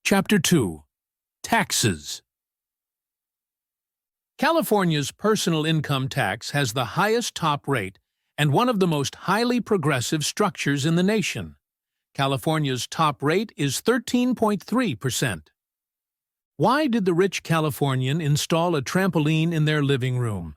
Chapter 2. Taxes. California's personal income tax has the highest top rate and one of the most highly progressive structures in the nation. California's top rate is 13.3%. Why did the rich Californian install a trampoline in their living room?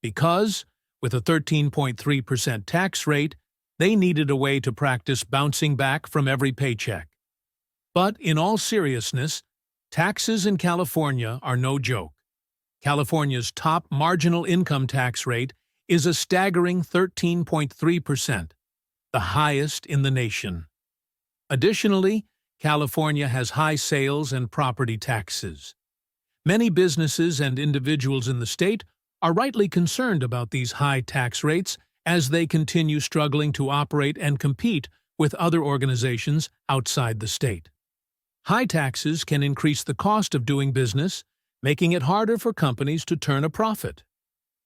Because, with a 13.3% tax rate, they needed a way to practice bouncing back from every paycheck. But in all seriousness, taxes in California are no joke. California's top marginal income tax rate is a staggering 13.3%, the highest in the nation. Additionally, California has high sales and property taxes. Many businesses and individuals in the state are rightly concerned about these high tax rates as they continue struggling to operate and compete with other organizations outside the state. High taxes can increase the cost of doing business, making it harder for companies to turn a profit.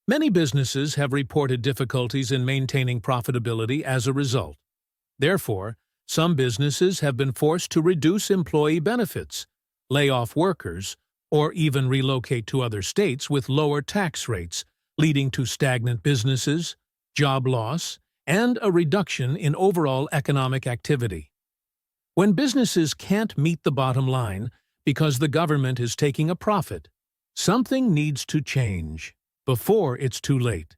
Many businesses have reported difficulties in maintaining profitability as a result. Therefore, some businesses have been forced to reduce employee benefits, lay off workers, or even relocate to other states with lower tax rates, leading to stagnant businesses, job loss, and a reduction in overall economic activity. When businesses can't meet the bottom line because the government is taking a profit, something needs to change before it's too late.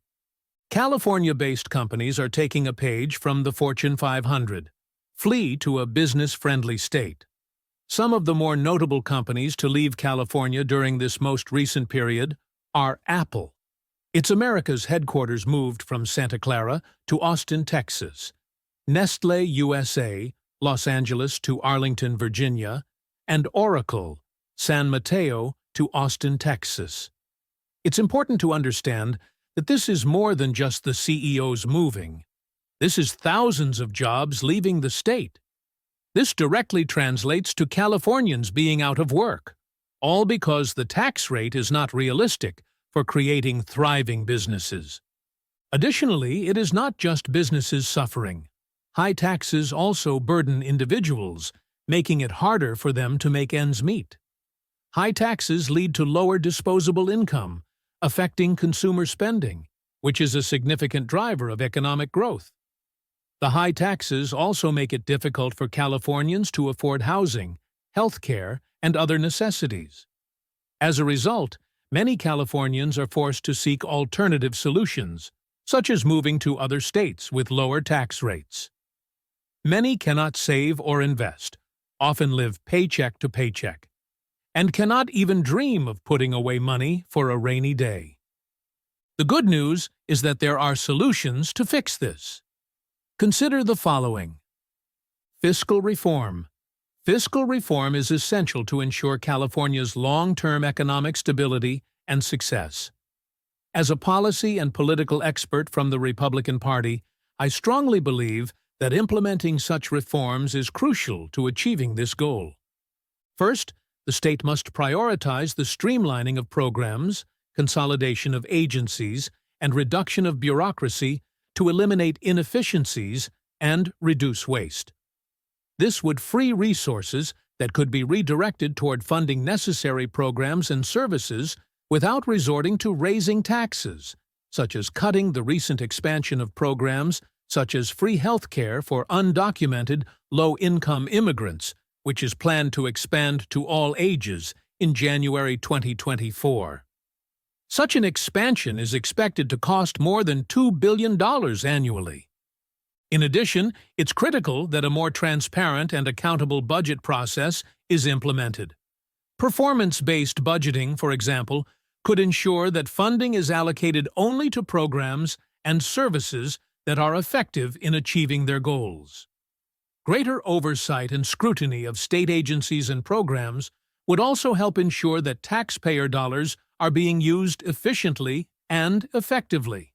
California-based companies are taking a page from the Fortune 500. Flee to a business-friendly state. Some of the more notable companies to leave California during this most recent period are Apple. It's America's headquarters moved from Santa Clara to Austin, Texas. Nestlé USA, Los Angeles to Arlington, Virginia, and Oracle, San Mateo to Austin, Texas. It's important to understand that this is more than just the CEOs moving. This is thousands of jobs leaving the state. This directly translates to Californians being out of work, all because the tax rate is not realistic for creating thriving businesses. Additionally, it is not just businesses suffering. High taxes also burden individuals, making it harder for them to make ends meet. High taxes lead to lower disposable income, affecting consumer spending, which is a significant driver of economic growth. The high taxes also make it difficult for Californians to afford housing, health care, and other necessities. As a result, many Californians are forced to seek alternative solutions, such as moving to other states with lower tax rates. Many cannot save or invest, often live paycheck to paycheck, and cannot even dream of putting away money for a rainy day. The good news is that there are solutions to fix this. Consider the following. Fiscal reform. Fiscal reform is essential to ensure California's long-term economic stability and success. As a policy and political expert from the Republican Party, I strongly believe that implementing such reforms is crucial to achieving this goal. First, the state must prioritize the streamlining of programs, consolidation of agencies, and reduction of bureaucracy to eliminate inefficiencies and reduce waste. This would free resources that could be redirected toward funding necessary programs and services without resorting to raising taxes, such as cutting the recent expansion of programs such as free health care for undocumented, low-income immigrants, which is planned to expand to all ages in January 2024. Such an expansion is expected to cost more than $2 billion annually. In addition, it's critical that a more transparent and accountable budget process is implemented. Performance-based budgeting, for example, could ensure that funding is allocated only to programs and services that are effective in achieving their goals. Greater oversight and scrutiny of state agencies and programs would also help ensure that taxpayer dollars are being used efficiently and effectively.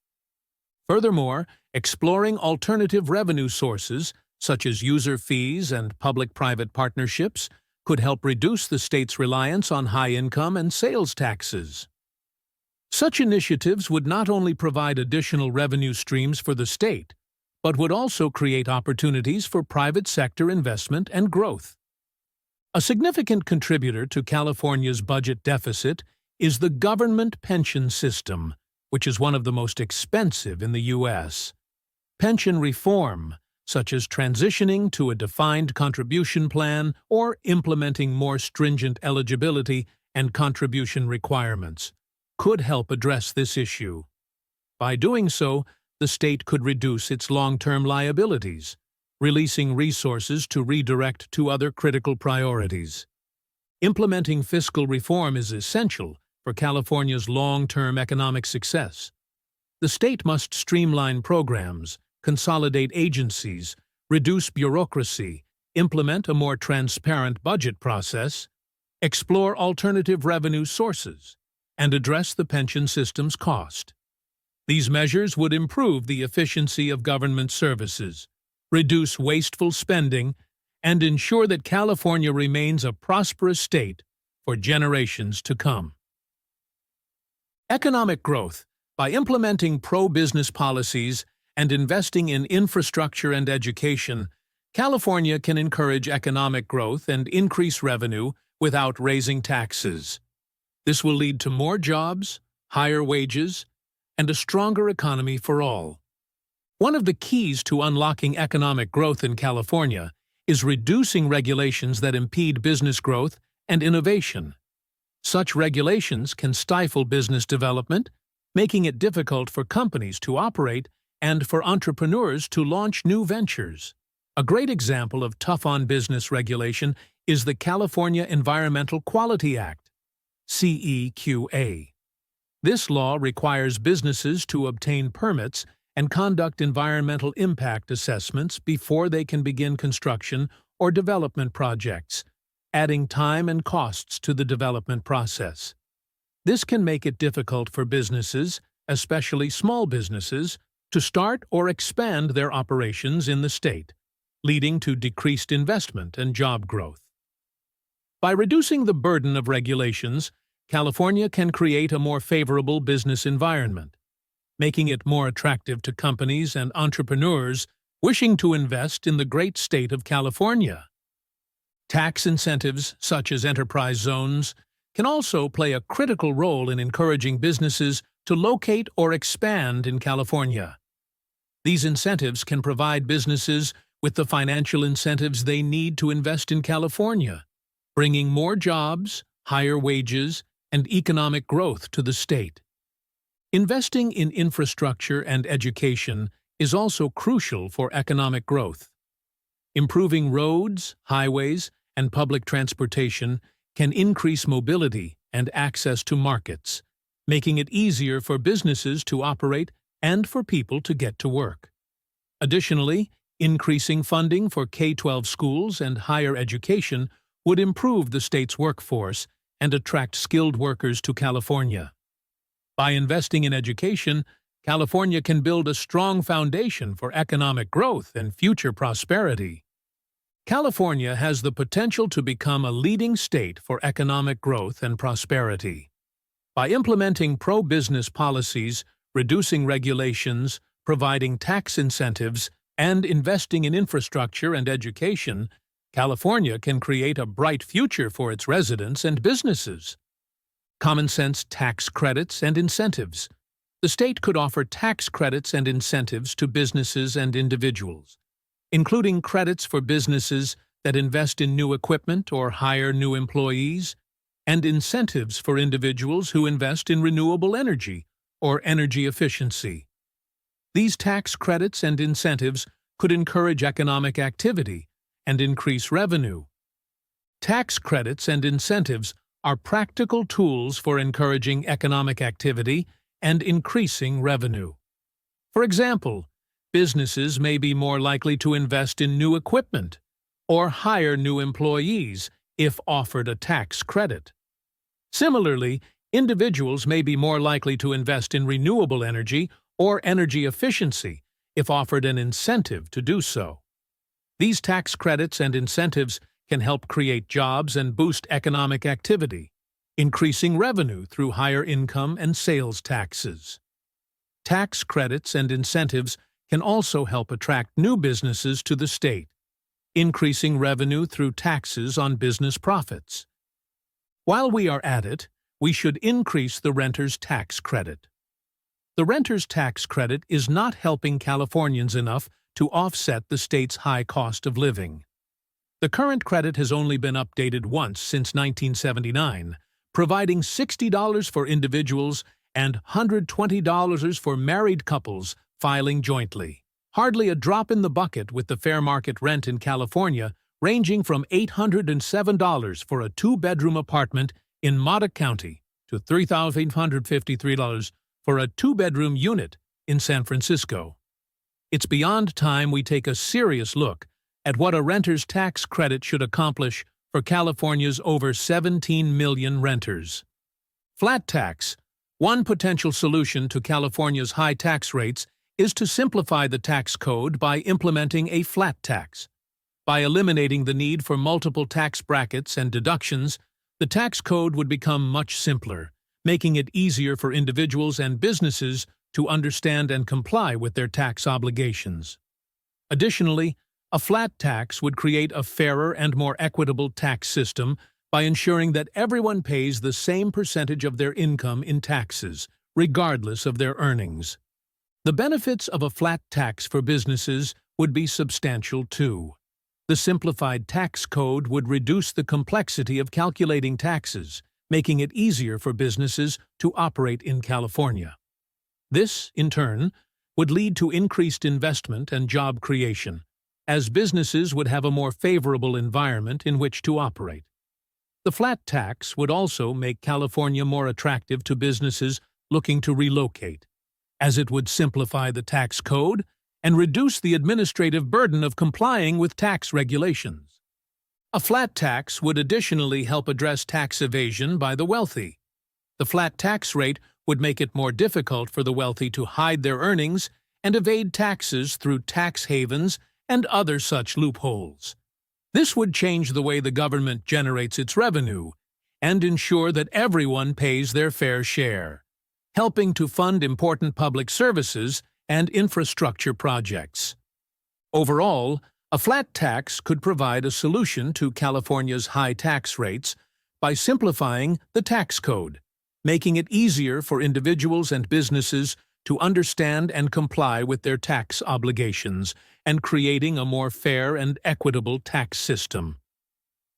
Furthermore, exploring alternative revenue sources, such as user fees and public-private partnerships, could help reduce the state's reliance on high-income and sales taxes. Such initiatives would not only provide additional revenue streams for the state, but would also create opportunities for private sector investment and growth. A significant contributor to California's budget deficit is the government pension system, which is one of the most expensive in the U.S. Pension reform, such as transitioning to a defined contribution plan or implementing more stringent eligibility and contribution requirements, could help address this issue. By doing so, the state could reduce its long-term liabilities, releasing resources to redirect to other critical priorities. Implementing fiscal reform is essential for California's long-term economic success. The state must streamline programs, consolidate agencies, reduce bureaucracy, implement a more transparent budget process, explore alternative revenue sources, and address the pension system's cost. These measures would improve the efficiency of government services, reduce wasteful spending, and ensure that California remains a prosperous state for generations to come. Economic growth. By implementing pro-business policies and investing in infrastructure and education, California can encourage economic growth and increase revenue without raising taxes. This will lead to more jobs, higher wages, and a stronger economy for all. One of the keys to unlocking economic growth in California is reducing regulations that impede business growth and innovation. Such regulations can stifle business development, making it difficult for companies to operate and for entrepreneurs to launch new ventures. A great example of tough-on-business regulation is the California Environmental Quality Act, CEQA. This law requires businesses to obtain permits and conduct environmental impact assessments before they can begin construction or development projects, adding time and costs to the development process. This can make it difficult for businesses, especially small businesses, to start or expand their operations in the state, leading to decreased investment and job growth. By reducing the burden of regulations, California can create a more favorable business environment, making it more attractive to companies and entrepreneurs wishing to invest in the great state of California. Tax incentives, such as enterprise zones, can also play a critical role in encouraging businesses to locate or expand in California. These incentives can provide businesses with the financial incentives they need to invest in California, bringing more jobs, higher wages, and economic growth to the state. Investing in infrastructure and education is also crucial for economic growth. Improving roads, highways, and public transportation can increase mobility and access to markets, making it easier for businesses to operate and for people to get to work. Additionally, increasing funding for K-12 schools and higher education would improve the state's workforce and attract skilled workers to California. By investing in education, California can build a strong foundation for economic growth and future prosperity. California has the potential to become a leading state for economic growth and prosperity. By implementing pro-business policies, reducing regulations, providing tax incentives, and investing in infrastructure and education, California can create a bright future for its residents and businesses. Common-sense tax credits and incentives. The state could offer tax credits and incentives to businesses and individuals, including credits for businesses that invest in new equipment or hire new employees, and incentives for individuals who invest in renewable energy or energy efficiency. These tax credits and incentives could encourage economic activity and increase revenue. Tax credits and incentives are practical tools for encouraging economic activity and increasing revenue. For example, businesses may be more likely to invest in new equipment or hire new employees if offered a tax credit. Similarly, individuals may be more likely to invest in renewable energy or energy efficiency if offered an incentive to do so. These tax credits and incentives can help create jobs and boost economic activity, increasing revenue through higher income and sales taxes. Tax credits and incentives can also help attract new businesses to the state, increasing revenue through taxes on business profits. While we are at it, we should increase the renter's tax credit. The renter's tax credit is not helping Californians enough to offset the state's high cost of living. The current credit has only been updated once since 1979, providing $60 for individuals and $120 for married couples filing jointly. Hardly a drop in the bucket, with the fair market rent in California ranging from $807 for a two-bedroom apartment in Modoc County to $3,853 for a two-bedroom unit in San Francisco. It's beyond time we take a serious look at what a renter's tax credit should accomplish for California's over 17 million renters. Flat tax. One potential solution to California's high tax rates is to simplify the tax code by implementing a flat tax. By eliminating the need for multiple tax brackets and deductions, the tax code would become much simpler, making it easier for individuals and businesses to understand and comply with their tax obligations. Additionally, a flat tax would create a fairer and more equitable tax system by ensuring that everyone pays the same percentage of their income in taxes, regardless of their earnings. The benefits of a flat tax for businesses would be substantial too. The simplified tax code would reduce the complexity of calculating taxes, making it easier for businesses to operate in California. This, in turn, would lead to increased investment and job creation, as businesses would have a more favorable environment in which to operate. The flat tax would also make California more attractive to businesses looking to relocate, as it would simplify the tax code and reduce the administrative burden of complying with tax regulations. A flat tax would additionally help address tax evasion by the wealthy. The flat tax rate would make it more difficult for the wealthy to hide their earnings and evade taxes through tax havens and other such loopholes. This would change the way the government generates its revenue and ensure that everyone pays their fair share, helping to fund important public services and infrastructure projects. Overall, a flat tax could provide a solution to California's high tax rates by simplifying the tax code, making it easier for individuals and businesses to understand and comply with their tax obligations, and creating a more fair and equitable tax system.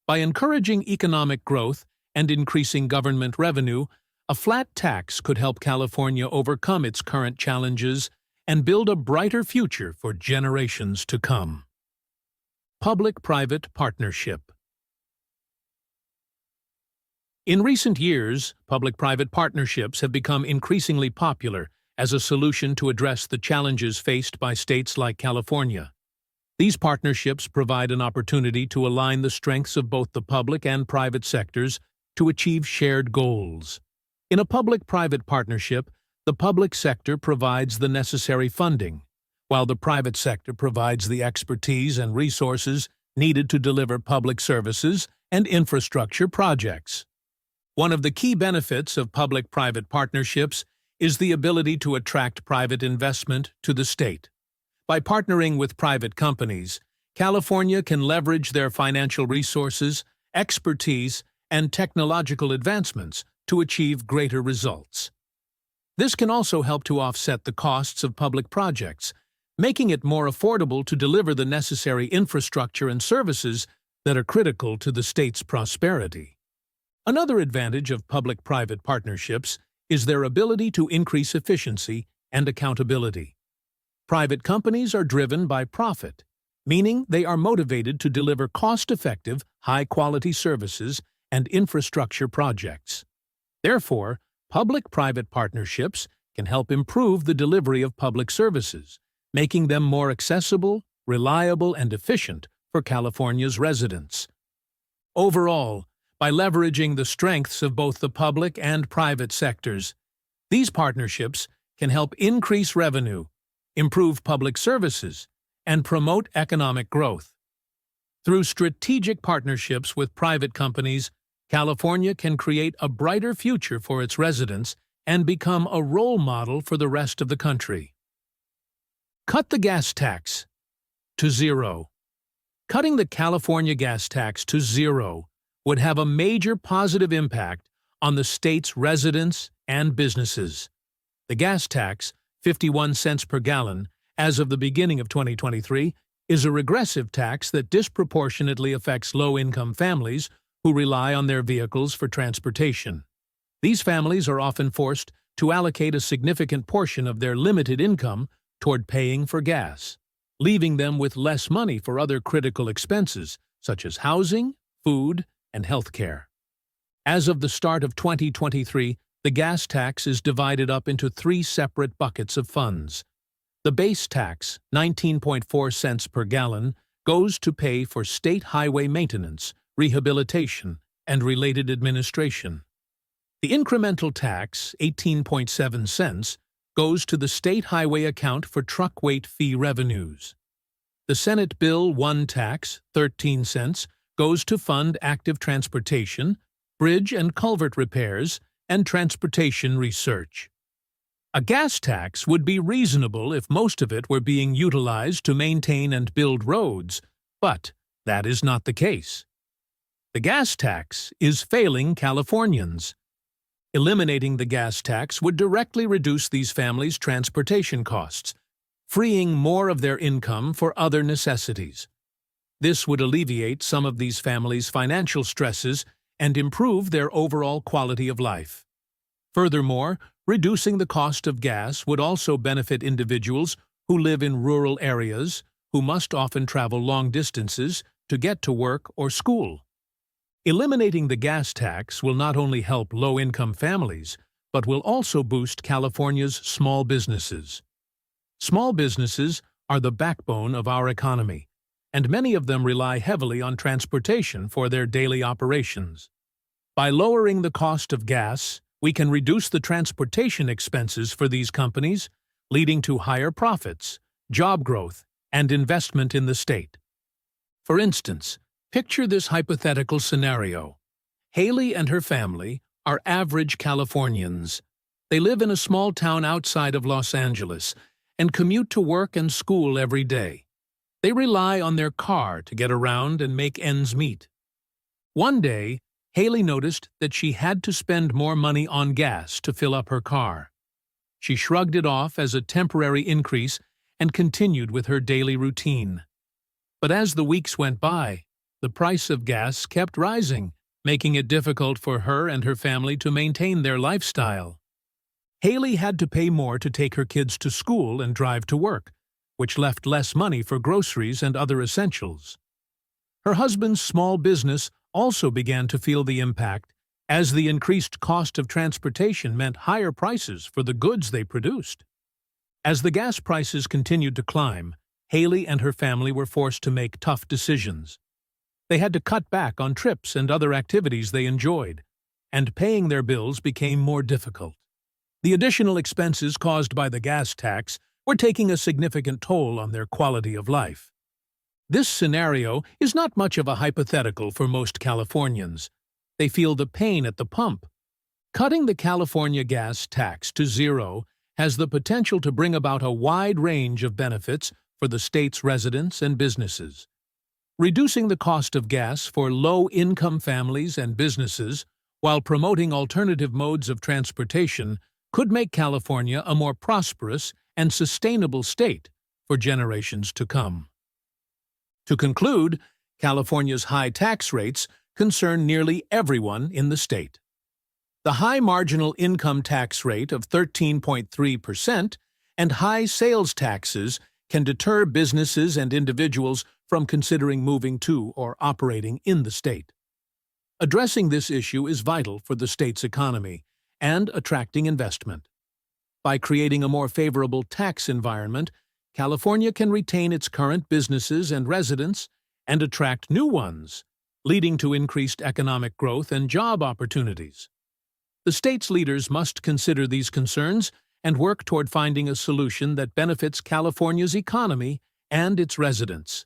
By encouraging economic growth and increasing government revenue, a flat tax could help California overcome its current challenges and build a brighter future for generations to come. Public-private partnership. In recent years, public-private partnerships have become increasingly popular as a solution to address the challenges faced by states like California. These partnerships provide an opportunity to align the strengths of both the public and private sectors to achieve shared goals. In a public-private partnership, the public sector provides the necessary funding, while the private sector provides the expertise and resources needed to deliver public services and infrastructure projects. One of the key benefits of public-private partnerships is the ability to attract private investment to the state. By partnering with private companies, California can leverage their financial resources, expertise, and technological advancements to achieve greater results. This can also help to offset the costs of public projects, making it more affordable to deliver the necessary infrastructure and services that are critical to the state's prosperity. Another advantage of public-private partnerships is their ability to increase efficiency and accountability. Private companies are driven by profit, meaning they are motivated to deliver cost-effective, high-quality services and infrastructure projects. Therefore, public-private partnerships can help improve the delivery of public services, making them more accessible, reliable, and efficient for California's residents. Overall, by leveraging the strengths of both the public and private sectors, these partnerships can help increase revenue, improve public services, and promote economic growth. Through strategic partnerships with private companies, California can create a brighter future for its residents and become a role model for the rest of the country. Cut the gas tax to zero. Cutting the California gas tax to zero would have a major positive impact on the state's residents and businesses. The gas tax, 51 cents per gallon, as of the beginning of 2023, is a regressive tax that disproportionately affects low-income families who rely on their vehicles for transportation. These families are often forced to allocate a significant portion of their limited income toward paying for gas, leaving them with less money for other critical expenses, such as housing, food, and health care. As of the start of 2023, the gas tax is divided up into three separate buckets of funds. The base tax, 19.4 cents per gallon, goes to pay for state highway maintenance, rehabilitation, and related administration. The incremental tax, 18.7 cents, goes to the state highway account for truck weight fee revenues. The Senate Bill 1 tax, 13 cents, goes to fund active transportation, bridge and culvert repairs, and transportation research. A gas tax would be reasonable if most of it were being utilized to maintain and build roads, but that is not the case. The gas tax is failing Californians. Eliminating the gas tax would directly reduce these families' transportation costs, freeing more of their income for other necessities. This would alleviate some of these families' financial stresses and improve their overall quality of life. Furthermore, reducing the cost of gas would also benefit individuals who live in rural areas who must often travel long distances to get to work or school. Eliminating the gas tax will not only help low-income families, but will also boost California's small businesses. Small businesses are the backbone of our economy, and many of them rely heavily on transportation for their daily operations. By lowering the cost of gas, we can reduce the transportation expenses for these companies, leading to higher profits, job growth, and investment in the state. For instance, picture this hypothetical scenario. Haley and her family are average Californians. They live in a small town outside of Los Angeles and commute to work and school every day. They rely on their car to get around and make ends meet. One day, Haley noticed that she had to spend more money on gas to fill up her car. She shrugged it off as a temporary increase and continued with her daily routine. But as the weeks went by, the price of gas kept rising, making it difficult for her and her family to maintain their lifestyle. Haley had to pay more to take her kids to school and drive to work, which left less money for groceries and other essentials. Her husband's small business also began to feel the impact, as the increased cost of transportation meant higher prices for the goods they produced. As the gas prices continued to climb, Haley and her family were forced to make tough decisions. They had to cut back on trips and other activities they enjoyed, and paying their bills became more difficult. The additional expenses caused by the gas tax were taking a significant toll on their quality of life. This scenario is not much of a hypothetical for most Californians. They feel the pain at the pump. Cutting the California gas tax to zero has the potential to bring about a wide range of benefits for the state's residents and businesses. Reducing the cost of gas for low-income families and businesses while promoting alternative modes of transportation could make California a more prosperous and sustainable state for generations to come. To conclude, California's high tax rates concern nearly everyone in the state. The high marginal income tax rate of 13.3% and high sales taxes can deter businesses and individuals from considering moving to or operating in the state. Addressing this issue is vital for the state's economy and attracting investment. By creating a more favorable tax environment, California can retain its current businesses and residents and attract new ones, leading to increased economic growth and job opportunities. The state's leaders must consider these concerns and work toward finding a solution that benefits California's economy and its residents.